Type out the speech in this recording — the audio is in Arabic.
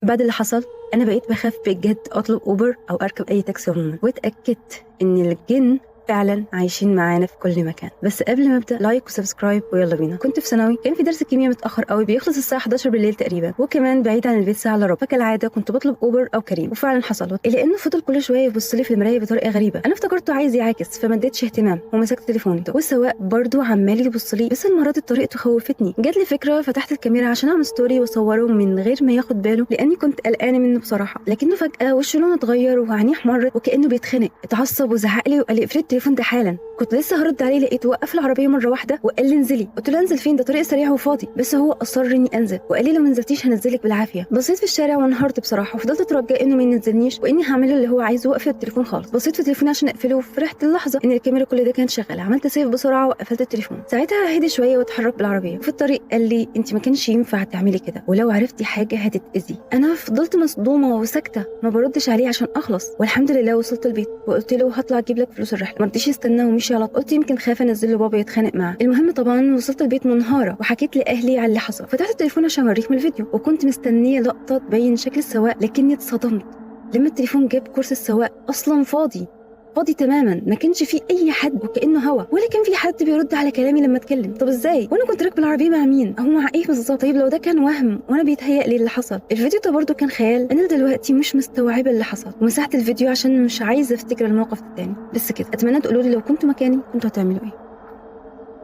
بعد اللي حصل انا بقيت بخاف بجد اطلب اوبر او اركب اي تاكسي عموما، واتاكدت ان الجن فعلا عايشين معانا في كل مكان. بس قبل ما ابدا، لايك وسبسكرايب ويلا بينا. كنت في ثانوي، كان في درس كيمياء متاخر قوي، بيخلص الساعه 11 بالليل تقريبا، وكمان بعيد عن البيت ساعه الا ربع. فكالعاده كنت بطلب اوبر او كريم، وفعلا حصل، الا انه فضل كل شويه يبص لي في المرايه بطريقه غريبه. انا افتكرته عايز يعاكس فما اديتش اهتمام ومسكت تليفوني، والسواق برضو عمال يبص لي، بس المره دي طريقته خوفتني. جات لي فكره، فتحت الكاميرا عشان اعمل ستوري واصوره من غير ما ياخد باله، لاني كنت قلقانه منه بصراحه. لكنه فجاه وشه لونه اتغير وعينيه احمرت وكانه بيتخنق، اتعصب وزعق لي وقال لي اقفلي التليفون ده حالا. كنت لسه هرد عليه، لقيته وقف العربيه مره واحده وقال لي انزلي. قلت له انزل فين؟ ده طريق سريع وفاضي. بس هو اصر اني انزل وقال لي لو ما نزلتيش هنزلك بالعافيه. بصيت في الشارع وانهارت بصراحه، وفضلت اترجى انه ما ينزلنيش واني هعمل اللي هو عايزه واقفل التليفون خالص. بصيت في تليفوني عشان اقفله، وفرحت اللحظه ان الكاميرا كل ده كانت شغاله. عملت سيف بسرعه وقفلت التليفون. ساعتها هدي شويه واتحرك بالعربيه. في الطريق قال لي انت ما كانش ينفع تعملي كده، ولو عرفتي حاجه هتتاذي. انا فضلت مصدومه وساكته ما بردش عليه عشان اخلص. والحمد لله وصلت البيت وقلت له هطلع اجيب لك فلوس الرحله. ما رضيش يستنى ومشي على طول. قلت يمكن خاف انزل له بابا يتخانق معاه. المهم طبعا وصلت البيت منهاره وحكيت لاهلي على اللي حصل. فتحت التليفون عشان اوريكم الفيديو، وكنت مستنيه لقطه تبين شكل السواق، لكني اتصدمت لما التليفون جاب كرسي السواق اصلا فاضي تماما. ما كانش فيه اي حد، وكانه هوا، ولا كان في حد بيرد على كلامي لما اتكلم. طب ازاي وانا كنت راكبه العربيه مع مين او مع ايه بالظبط؟ طيب لو ده كان وهم وانا بيتهيأ لي اللي حصل، الفيديو ده برضه كان خيال. انا دلوقتي مش مستوعبه اللي حصل، ومسحت الفيديو عشان مش عايزه افتكر الموقف التاني. بس كده، اتمنى تقولوا لي لو كنتوا مكاني كنتوا هتعملوا ايه.